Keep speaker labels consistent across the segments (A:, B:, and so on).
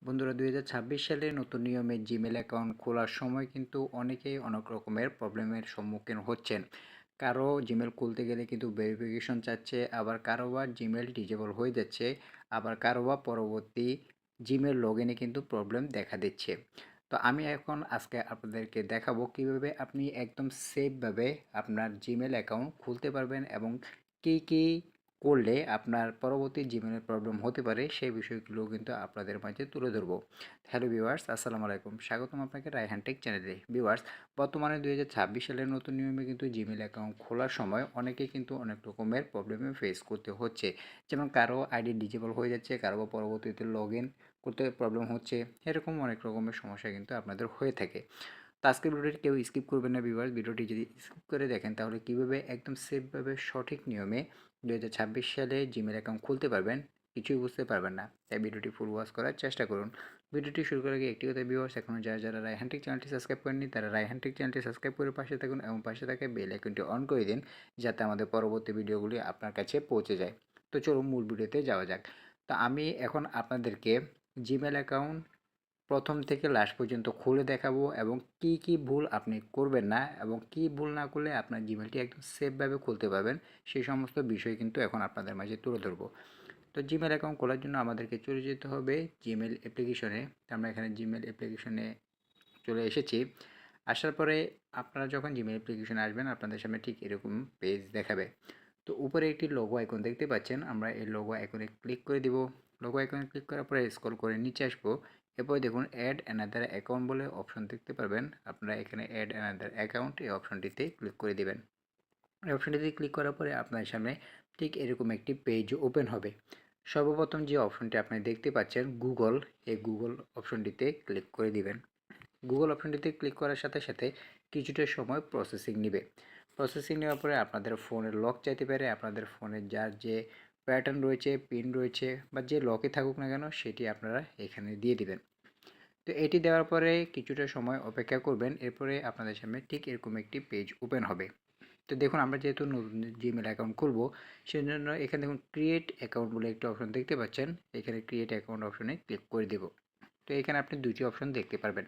A: বন্ধুরা 2026 সালে নতুন নিয়মে জিমেল অ্যাকাউন্ট খোলার সময় কিন্তু অনেকেই অনেক রকমের প্রবলেমের সম্মুখীন হচ্ছেন। কারো জিমেল খুলতে গেলে কিন্তু ভেরিফিকেশন চাচ্ছে, আবার কারো বা জিমেল ডিজেবল হয়ে যাচ্ছে, আবার কারো বা পরবর্তী জিমেল লগ ইনে কিন্তু প্রবলেম দেখা দিচ্ছে। তো আমি এখন আজকে আপনাদেরকে দেখাবো কিভাবে আপনি একদম সেফভাবে আপনার জিমেল অ্যাকাউন্ট খুলতে পারবেন এবং কী কী করলে আপনার পরবর্তী জীবনের প্রবলেম হতে পারে সেই বিষয়গুলো কিন্তু আপনাদের মাঝে তুলে ধরবো। হ্যালো ভিউয়ার্স, আসসালামু আলাইকুম, স্বাগতম আপনাকে রায়হান টেক চ্যানেলে। ভিউয়ার্স, বর্তমানে 2026 সালের নতুন নিয়মে কিন্তু জিমেল অ্যাকাউন্ট খোলার সময় অনেকে কিন্তু অনেক রকমের প্রবলেমে ফেস করতে হচ্ছে। যেমন কারো আইডি ডিজেবল হয়ে যাচ্ছে, কারো পরবর্তীতে লগ ইন করতে প্রবলেম হচ্ছে, এরকম অনেক রকমের সমস্যা কিন্তু আপনাদের হয়ে থাকে। তো আজকের ভিডিওটি কেউ স্কিপ করবেন না ভিউয়ার্স। ভিডিওটি যদি স্কিপ করে দেখেন তাহলে কীভাবে একদম সেফভাবে সঠিক নিয়মে 2026 সালে জিমেল অ্যাকাউন্ট খুলতে পারবেন কিছুই বুঝতে পারবেন না। তাই ভিডিওটি ফুল ওয়াচ করার চেষ্টা করুন। ভিডিওটি শুরু করার আগে একটি কথা ভিউয়ার্স, এখনও যারা রায়হান চ্যানেলটি সাবস্ক্রাইব করেননি তারা রায়হান চ্যানেলটি সাবস্ক্রাইব করে পাশে থাকুন এবং পাশে থাকা বেল আইকনটি অন করে দিন যাতে আমাদের পরবর্তী ভিডিওগুলি আপনার কাছে পৌঁছে যায়। তো চলুন মূল ভিডিওতে যাওয়া যাক। তো আমি এখন আপনাদেরকে জিমেল অ্যাকাউন্ট প্রথম থেকে লাস্ট পর্যন্ত খুলে দেখাবো এবং কি কি ভুল আপনি করবেন না এবং কি ভুল না করলে আপনার জিমেলটি একদম সেফভাবে খুলতে পারবেন সেই সমস্ত বিষয় কিন্তু এখন আপনাদের মাঝে তুলে ধরবো। তো জিমেল অ্যাকাউন্ট খোলার জন্য আমাদেরকে চলে যেতে হবে জিমেল অ্যাপ্লিকেশনে। আমরা এখানে জিমেল অ্যাপ্লিকেশনে চলে এসেছি। আসার পরে আপনারা যখন জিমেল অ্যাপ্লিকেশনে আসবেন আপনাদের সামনে ঠিক এরকম পেজ দেখাবে। তো উপরে একটি লোগো আইকন দেখতে পাচ্ছেন, আমরা এই লোগো আইকনে ক্লিক করে দিব। লোগো আইকনে ক্লিক করার পরে স্ক্রল করে নিচে আসবো। এরপর দেখুন অ্যাড অ্যানাদার অ্যাকাউন্ট বলে অপশন দেখতে পারবেন। আপনারা এখানে অ্যাড অ্যানাদার অ্যাকাউন্ট এই অপশনটিতে ক্লিক করে দিবেন। এই অপশনটিতে ক্লিক করার পরে আপনার সামনে ঠিক এরকম একটি পেজ ওপেন হবে। সর্বপ্রথম যে অপশনটি আপনি দেখতে পাচ্ছেন গুগল, এই গুগল অপশনটিতে ক্লিক করে দিবেন। গুগল অপশনটিতে ক্লিক করার সাথে সাথে কিছুটা সময় প্রসেসিং নেবে। প্রসেসিং নেওয়ার পরে আপনাদের ফোনের লক চাইতে পারে, আপনাদের ফোনের যার যে প্যাটার্ন রয়েছে, পিন রয়েছে বা যে লকে থাকুক না কেন সেটি আপনারা এখানে দিয়ে দিবেন। তো এটি দেওয়ার পরে কিছুটা সময় অপেক্ষা করবেন। এরপরে আপনাদের সামনে ঠিক এরকম একটি পেজ ওপেন হবে। তো দেখুন আমরা যেহেতু নতুন জিমেল অ্যাকাউন্ট খুলবো সেজন্য এখানে দেখুন ক্রিয়েট অ্যাকাউন্ট বলে একটি অপশন দেখতে পাচ্ছেন। এখানে ক্রিয়েট অ্যাকাউন্ট অপশনে ক্লিক করে দেব। তো এখানে আপনি দুটি অপশন দেখতে পারবেন।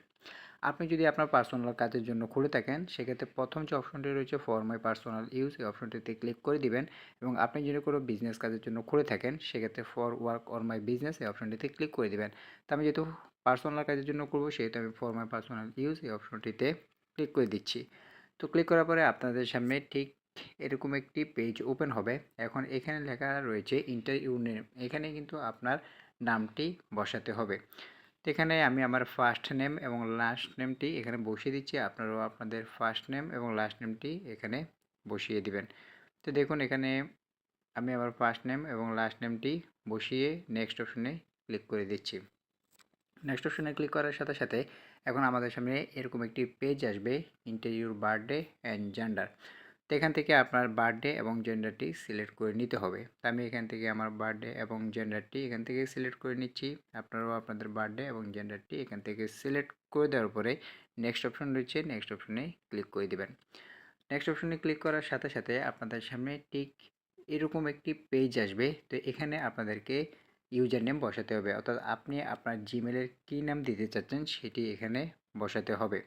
A: আপনি যদি আপনার পার্সোনাল কাজের জন্য খুলে থাকেন সেক্ষেত্রে প্রথম যে অপশনটি রয়েছে ফর মাই পার্সোনাল ইউজ এই অপশনটিতে ক্লিক করে দিবেন এবং আপনি যদি কোনো বিজনেস কাজের জন্য খুলে থাকেন সেক্ষেত্রে for work or my business এই অপশনটিতে ক্লিক করে দিবেন। তো আমি যেহেতু পার্সোনাল কাজের জন্য করবো সেহেতু আমি ফর মাই পার্সোনাল ইউজ এই অপশনটিতে ক্লিক করে দিচ্ছি। তো ক্লিক করার পরে আপনাদের সামনে ঠিক এরকম একটি পেজ ওপেন হবে। এখন এখানে লেখা রয়েছে ইন্টার ইউর নেম, এখানে কিন্তু আপনার নামটি বসাতে হবে। তো এখানে আমি আমার ফার্স্ট নেম এবং লাস্ট নেমটি এখানে বসিয়ে দিচ্ছি, আপনারাও আপনাদের ফার্স্ট নেম এবং লাস্ট নেমটি এখানে বসিয়ে দিবেন। তো দেখুন এখানে আমি আমার ফার্স্ট নেম এবং লাস্ট নেমটি বসিয়ে নেক্সট অপশনে ক্লিক করে দিচ্ছি। নেক্সট অপশনে ক্লিক করার সাথে সাথে এখন আমাদের সামনে এরকম একটি পেজ আসবে, inter your birthday and gender. তো এখান থেকে আপনার বার্থডে এবং জেন্ডারটি সিলেক্ট করে নিতে হবে। তো আমি এখান থেকে আমার বার্থডে এবং জেন্ডারটি এখান থেকে সিলেক্ট করে নিচ্ছি। আপনারাও আপনাদের বার্থডে এবং জেন্ডারটি এখান থেকে সিলেক্ট করে দেওয়ার পরে নেক্সট অপশন রয়েছে, নেক্সট অপশনে ক্লিক করে দেবেন। নেক্সট অপশনে ক্লিক করার সাথে সাথে আপনাদের সামনে ঠিক এরকম একটি পেজ আসবে। তো এখানে আপনাদেরকে ইউজার নেম বসাতে হবে, অর্থাৎ আপনি আপনার জিমেলের কী নাম দিতে চাচ্ছেন সেটি এখানে বসাতে হবে।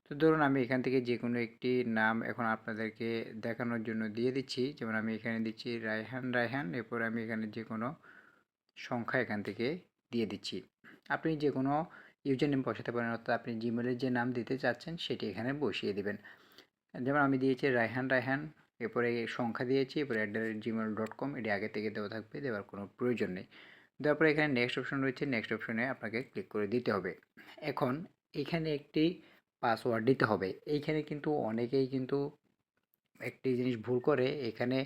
A: তো ধরুন আমি এখান থেকে যে কোনো একটি নাম এখন আপনাদেরকে দেখানোর জন্য দিয়ে দিচ্ছি। যেমন আমি এখানে দিচ্ছি রায়হান, এরপর আমি এখানে যে কোনো সংখ্যা এখান থেকে দিয়ে দিচ্ছি। আপনি যে কোনো ইউজার নেম বসাতে পারেন, অর্থাৎ আপনি জিমেলের যে নাম দিতে চাচ্ছেন সেটি এখানে বসিয়ে দেবেন। যেমন আমি দিয়েছি রায়হান, এরপরে সংখ্যা দিয়েছি, এরপরে @gmail.com, এটি আগে থেকে দেওয়া থাকবে, দেওয়ার কোনো প্রয়োজন নেই। দেওয়ার পরে এখানে নেক্সট অপশন রয়েছে, নেক্সট অপশনে আপনাকে ক্লিক করে দিতে হবে। এখন এখানে একটি পাসওয়ার্ড দিতে হবে। এইখানে কিন্তু অনেকেই কিন্তু একটি জিনিস ভুল করে, এখানে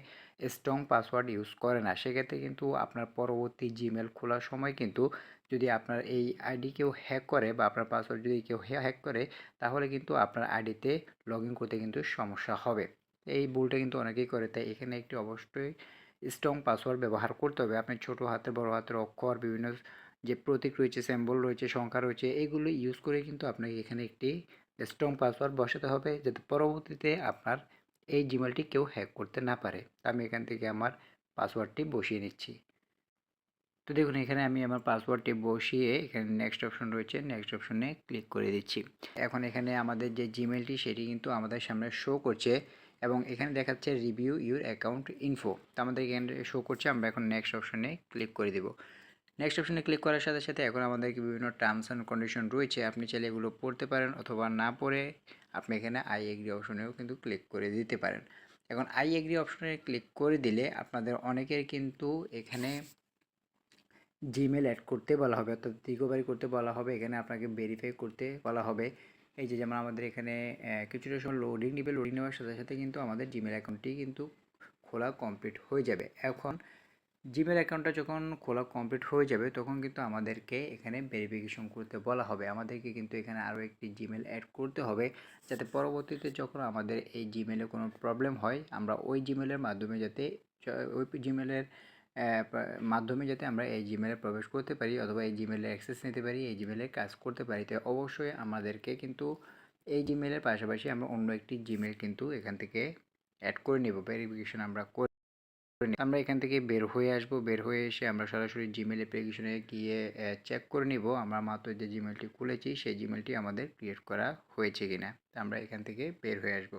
A: স্ট্রং পাসওয়ার্ড ইউজ করে না। সেক্ষেত্রে কিন্তু আপনার পরবর্তী জিমেল খোলার সময় কিন্তু যদি আপনার এই আইডি কেউ হ্যাক করে বা আপনার পাসওয়ার্ড যদি কেউ হ্যাক করে তাহলে কিন্তু আপনার আইডিতে লগ ইন করতে কিন্তু সমস্যা হবে। এই ভুলটা কিন্তু অনেকেই করে, তাই এখানে একটি অবশ্যই স্ট্রং পাসওয়ার্ড ব্যবহার করতে হবে। আপনি ছোটো হাতের বড় হাতের অক্ষর, বিভিন্ন যে প্রতীক রয়েছে, সিম্বল রয়েছে, সংখ্যা রয়েছে, এইগুলো ইউজ করে কিন্তু আপনাকে এখানে একটি স্ট্রং পাসওয়ার্ড বসাতে হবে যাতে পরবর্তীতে আপনার এই জিমেলটি কেউ হ্যাক করতে না পারে। আমি এখান থেকে আমার পাসওয়ার্ডটি বসিয়ে নিচ্ছি। তো দেখুন এখানে আমি আমার পাসওয়ার্ডটি বসিয়ে এখানে নেক্সট অপশন রয়েছে, নেক্সট অপশনে ক্লিক করে দিচ্ছি। এখন এখানে আমাদের যে জিমেলটি সেটি কিন্তু আমাদের সামনে শো করছে এবং এখানে দেখাচ্ছে রিভিউ ইউর অ্যাকাউন্ট ইনফো। তো আমাদের এখানে শো করছে, আমরা এখন নেক্সট অপশনে ক্লিক করে দেব। নেক্সট অপশনে ক্লিক করার সাথে সাথে এখন আমাদেরকে বিভিন্ন টার্মস অ্যান্ড কন্ডিশন রয়েছে, আপনি চাইলে এগুলো পড়তে পারেন অথবা না পড়ে আপনি এখানে আই এগ্রি অপশনেও কিন্তু ক্লিক করে দিতে পারেন। এখন আই এগ্রি অপশনে ক্লিক করে দিলে আপনাদের অনেকের কিন্তু এখানে জিমেল অ্যাড করতে বলা হবে, অর্থাৎ রিকভারি করতে বলা হবে, এখানে আপনাকে ভেরিফাই করতে বলা হবে। এই যে যেমন আমাদের এখানে কিছুটা সময় লোডিং নেবে, লোডিং নেওয়ার সাথে সাথে কিন্তু আমাদের জিমেল অ্যাকাউন্টটি কিন্তু খোলা কমপ্লিট হয়ে যাবে। এখন জিমেল অ্যাকাউন্টটা যখন খোলা কমপ্লিট হয়ে যাবে তখন কিন্তু আমাদেরকে এখানে ভেরিফিকেশন করতে বলা হবে, আমাদেরকে কিন্তু এখানে আরও একটি জিমেল অ্যাড করতে হবে, যাতে পরবর্তীতে যখন আমাদের এই জিমেলে কোনো প্রবলেম হয় আমরা ওই জিমেলের মাধ্যমে যাতে ওই জিমেলের মাধ্যমে যাতে আমরা এই জিমেলে প্রবেশ করতে পারি অথবা এই জিমেলের অ্যাক্সেস নিতে পারি, এই জিমেলে কাজ করতে পারি। তো অবশ্যই আমাদেরকে কিন্তু এই জিমেলের পাশাপাশি আমরা অন্য একটি জিমেল কিন্তু এখান থেকে অ্যাড করে নেব, ভেরিফিকেশন আমরা করে আমরা এখান থেকে বের হয়ে আসব। বের হয়ে এসে আমরা সরাসরি জিমেল অ্যাপ্লিকেশনে গিয়ে চেক করে নিব আমরা মাত্র যে জিমেলটি খুলেছি সেই জিমেলটি আমাদের ক্রিয়েট করা হয়েছে কিনা। আমরা এখান থেকে বের হয়ে আসব।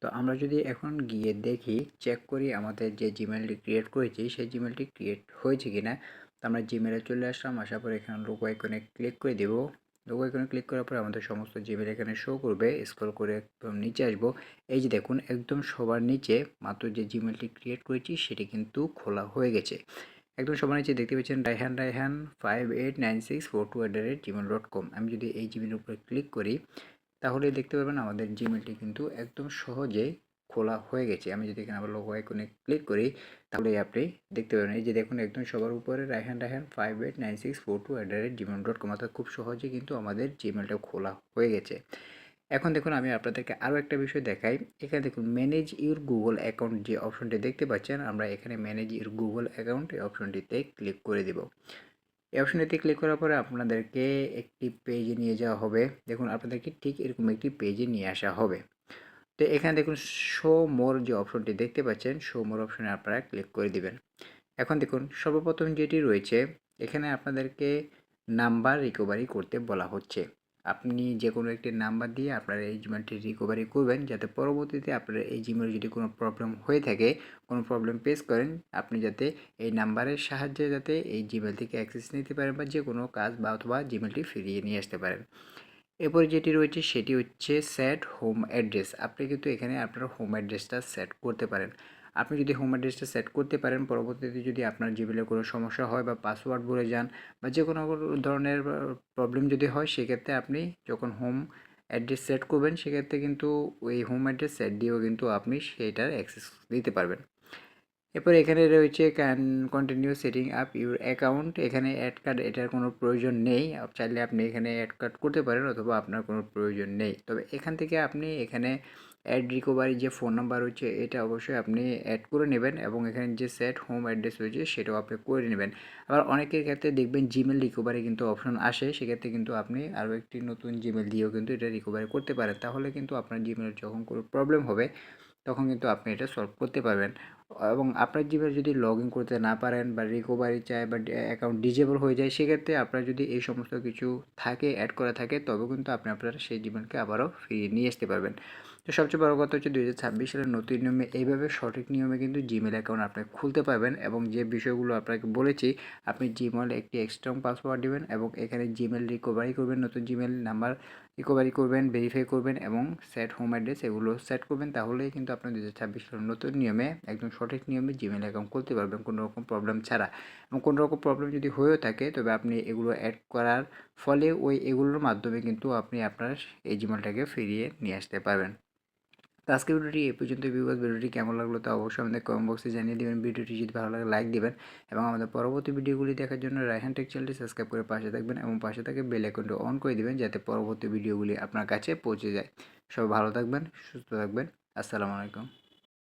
A: তো আমরা যদি এখন গিয়ে দেখি, চেক করি আমাদের যে জিমেলটি ক্রিয়েট করেছি সেই জিমেলটি ক্রিয়েট হয়েছে কিনা। তো আমরা জিমেলে চলে আসলাম, আসার পর এখানে লোগো আইকনে ক্লিক করে দেব। লোগো আইকনে ক্লিক করার পর আমাদের সমস্ত জিমেল এখানে শো করবে। স্ক্রল করে একদম নিচে আসব, এই যে দেখুন একদম সবার নিচে মাত্র যে জিমেলটি ক্রিয়েট করেছি সেটি কিন্তু খোলা হয়ে গেছে। একদম সবার নিচে দেখতে পাচ্ছেন রায়হান 589642@gmail.com। আমি যদি এই জিমেলের উপরে ক্লিক করি তাহলে দেখতে পারবেন আমাদের জিমেলটি কিন্তু একদম সহজেই খোলা হয়ে গেছে। আমি যদি এখানে আবার লোগো আইকনে ক্লিক করি তাহলে আপনি দেখতে পাবেন এই যে দেখুন একদম সবার উপরে রায়হান 589642@gmail.com, অর্থাৎ খুব সহজে কিন্তু আমাদের জিমেলটা খোলা হয়ে গেছে। এখন দেখুন আমি আপনাদেরকে আরও একটা বিষয় দেখাই। এখানে দেখুন ম্যানেজ ইউর গুগল অ্যাকাউন্ট যে অপশনটি দেখতে পাচ্ছেন, আমরা এখানে ম্যানেজ ইউর গুগল অ্যাকাউন্ট এই অপশনটিতে ক্লিক করে দেব। এই অপশনটিতে ক্লিক করার পরে আপনাদেরকে একটি পেজে নিয়ে যাওয়া হবে। দেখুন আপনাদেরকে ঠিক এরকম একটি পেজে নিয়ে আসা হবে। তো এখানে দেখুন শো মোর যে অপশনটি দেখতে পাচ্ছেন, শো মোর অপশনে আপনারা ক্লিক করে দিবেন। এখন দেখুন সর্বপ্রথম যেটি রয়েছে এখানে আপনাদেরকে নাম্বার রিকভারি করতে বলা হচ্ছে। আপনি যে কোনো একটি নাম্বার দিয়ে আপনার এই জিমেলটি রিকভারি করবেন, যাতে পরবর্তীতে আপনার এই জিমেলে যদি কোনো প্রবলেম হয়ে থাকে, কোনো প্রবলেম ফেস করেন, আপনি যাতে এই নাম্বারের সাহায্যে যাতে এই জিমেল থেকে অ্যাক্সেস নিতে পারেন বা যে কোনো কাজ বা অথবা জিমেলটি ফিরিয়ে নিয়ে আসতে পারেন। এরপরে যেটি রয়েছে সেটি হচ্ছে সেট হোম অ্যাড্রেস। আপনি কিন্তু এখানে আপনার হোম অ্যাড্রেসটা সেট করতে পারেন। আপনি যদি হোম অ্যাড্রেসটা সেট করতে পারেন, পরবর্তীতে যদি আপনার জিমেলে কোনো সমস্যা হয় বা পাসওয়ার্ড ভুলে যান বা যে কোনো ধরনের প্রবলেম যদি হয়, সেক্ষেত্রে আপনি যখন হোম অ্যাড্রেস সেট করবেন সেক্ষেত্রে কিন্তু ওই হোম অ্যাড্রেস সেট দিয়েও কিন্তু আপনি সেইটার অ্যাক্সেস দিতে পারবেন। এরপর এখানে রয়েছে continue setting up your account. এখানে অ্যাড কার্ড এটার কোনো প্রয়োজন নেই, চাইলে আপনি এখানে অ্যাড কার্ড করতে পারেন অথবা আপনার কোনো প্রয়োজন নেই। তবে এখান থেকে আপনি এখানে অ্যাড রিকভারি যে ফোন নাম্বার রয়েছে এটা অবশ্যই আপনি অ্যাড করে নেবেন এবং এখানে যে সেট হোম অ্যাড্রেস রয়েছে সেটাও আপনি করে নেবেন। আবার অনেকের ক্ষেত্রে দেখবেন জিমেল রিকভারি কিন্তু অপশন আসে, সেক্ষেত্রে কিন্তু আপনি আরও একটি নতুন জিমেল দিয়েও কিন্তু এটা রিকভারি করতে পারেন। তাহলে কিন্তু আপনার জিমেলের যখন কোনো প্রবলেম হবে তখন কিন্তু আপনি এটা সলভ করতে পারবেন। এবং আপনার জিমেল যদি লগ ইন করতে না পারেন বা রিকভারি চায় বা অ্যাকাউন্ট ডিজেবল হয়ে যায়, সেক্ষেত্রে আপনার যদি এই সমস্ত কিছু থাকে, অ্যাড করা থাকে, তবে কিন্তু আপনি আপনার সেই জিমেলকে আবারও ফিরিয়ে নিয়ে আসতে পারবেন। তো সবচেয়ে বড় কথা হচ্ছে 2026 সালের নতুন নিয়মে এইভাবে সঠিক নিয়মে কিন্তু জিমেল অ্যাকাউন্ট আপনি খুলতে পারবেন। এবং যে বিষয়গুলো আপনাকে বলেছি, আপনি জিমেল একটি স্ট্রং পাসওয়ার্ড দিবেন এবং এখানে জিমেল রিকভারি করবেন, নতুন জিমেল নাম্বার রিকভারি করবেন, ভেরিফাই করবেন এবং সেট হোম অ্যাড্রেস এগুলো সেট করবেন। তাহলেই কিন্তু আপনার 2026 সালের নতুন নিয়মে একদম সঠিক নিয়মে জিমেল অ্যাকাউন্ট খুলতে পারবেন কোনো রকম প্রবলেম ছাড়া। এবং কোনো রকম প্রবলেম যদি হয়েও থাকে তবে আপনি এগুলো অ্যাড করার ফলে এগুলোর মাধ্যমে কিন্তু আপনি আপনার এই জিমেলটাকে ফিরিয়ে নিয়ে আসতে পারবেন। তো আজকের ভিডিওটি এই পর্যন্ত। ভিউয়ার্স, ভিডিওটি কেমন লাগলো তা অবশ্যই আমাদের কমেন্ট বক্সে জানিয়ে দেবেন। ভিডিওটি যদি ভালো লাগে লাইক দিবেন এবং আমাদের পরবর্তী ভিডিওগুলি দেখার জন্য রায়হান টেক চ্যানেলটি সাবস্ক্রাইব করে পাশে থাকবেন এবং পাশে থেকে বেল আইকনটি অন করে দিবেন যাতে পরবর্তী ভিডিওগুলি আপনার কাছে পৌঁছে যায়। সবাই ভালো থাকবেন, সুস্থ থাকবেন। আসসালামু আলাইকুম।